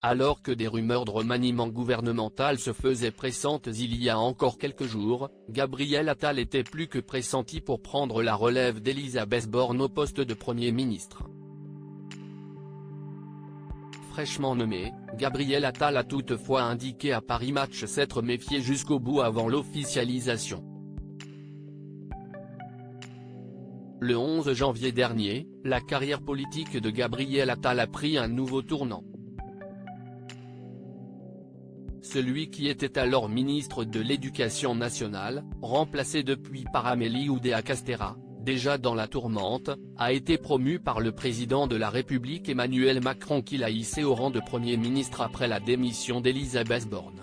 Alors que des rumeurs de remaniement gouvernemental se faisaient pressantes il y a encore quelques jours, Gabriel Attal était plus que pressenti pour prendre la relève d'Elisabeth Borne au poste de Premier ministre. Fraîchement nommé, Gabriel Attal a toutefois indiqué à Paris Match s'être méfié jusqu'au bout avant l'officialisation. Le 11 janvier dernier, la carrière politique de Gabriel Attal a pris un nouveau tournant. Celui qui était alors ministre de l'Éducation nationale, remplacé depuis par Amélie Oudéa-Castéra, déjà dans la tourmente, a été promu par le président de la République Emmanuel Macron qui l'a hissé au rang de Premier ministre après la démission d'Elisabeth Borne.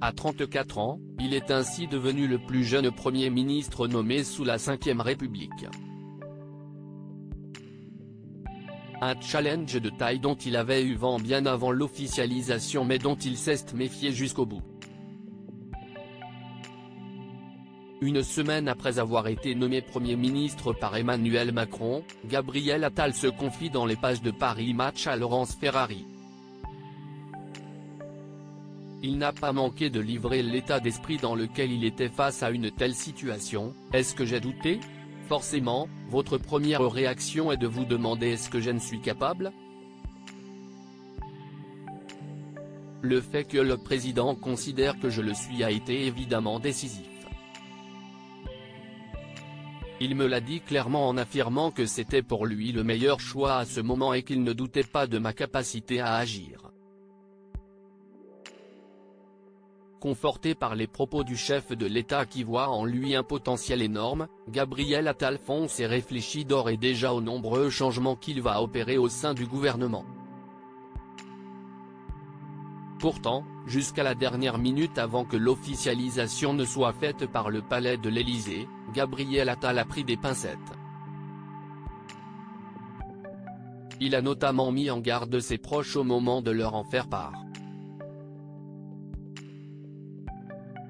À 34 ans, il est ainsi devenu le plus jeune Premier ministre nommé sous la Ve République. Un challenge de taille dont il avait eu vent bien avant l'officialisation mais dont il s'est méfié jusqu'au bout. Une semaine après avoir été nommé Premier ministre par Emmanuel Macron, Gabriel Attal se confie dans les pages de Paris Match à Laurence Ferrari. Il n'a pas manqué de livrer l'état d'esprit dans lequel il était face à une telle situation. Est-ce que j'ai douté ? Forcément, votre première réaction est de vous demander est-ce que je ne suis capable ? Le fait que le président considère que je le suis a été évidemment décisif. Il me l'a dit clairement en affirmant que c'était pour lui le meilleur choix à ce moment et qu'il ne doutait pas de ma capacité à agir. Conforté par les propos du chef de l'État qui voit en lui un potentiel énorme, Gabriel Attal fonce et réfléchit d'ores et déjà aux nombreux changements qu'il va opérer au sein du gouvernement. Pourtant, jusqu'à la dernière minute avant que l'officialisation ne soit faite par le palais de l'Élysée, Gabriel Attal a pris des pincettes. Il a notamment mis en garde ses proches au moment de leur en faire part.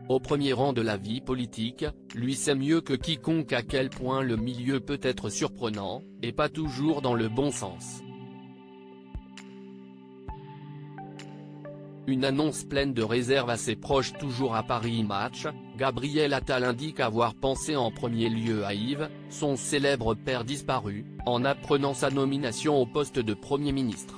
Au premier rang de la vie politique, lui sait mieux que quiconque à quel point le milieu peut être surprenant, et pas toujours dans le bon sens. Une annonce pleine de réserve à ses proches toujours à Paris Match, Gabriel Attal indique avoir pensé en premier lieu à Yves, son célèbre père disparu, en apprenant sa nomination au poste de Premier ministre.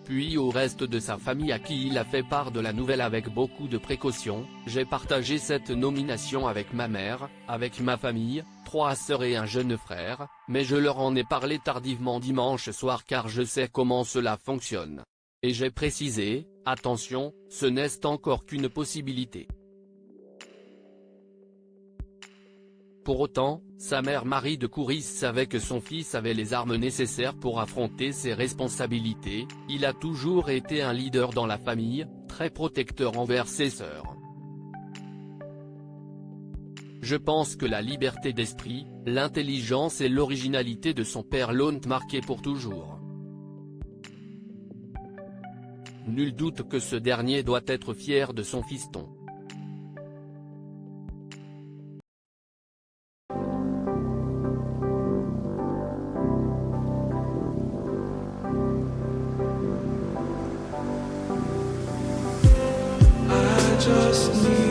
Puis au reste de sa famille à qui il a fait part de la nouvelle avec beaucoup de précaution. J'ai partagé cette nomination avec ma mère, avec ma famille, 3 sœurs et un jeune frère, mais je leur en ai parlé tardivement dimanche soir car je sais comment cela fonctionne. Et j'ai précisé, attention, ce n'est encore qu'une possibilité. Pour autant, sa mère Marie de Couris savait que son fils avait les armes nécessaires pour affronter ses responsabilités. Il a toujours été un leader dans la famille, très protecteur envers ses sœurs. Je pense que la liberté d'esprit, l'intelligence et l'originalité de son père l'ont marqué pour toujours. Nul doute que ce dernier doit être fier de son fiston. Just need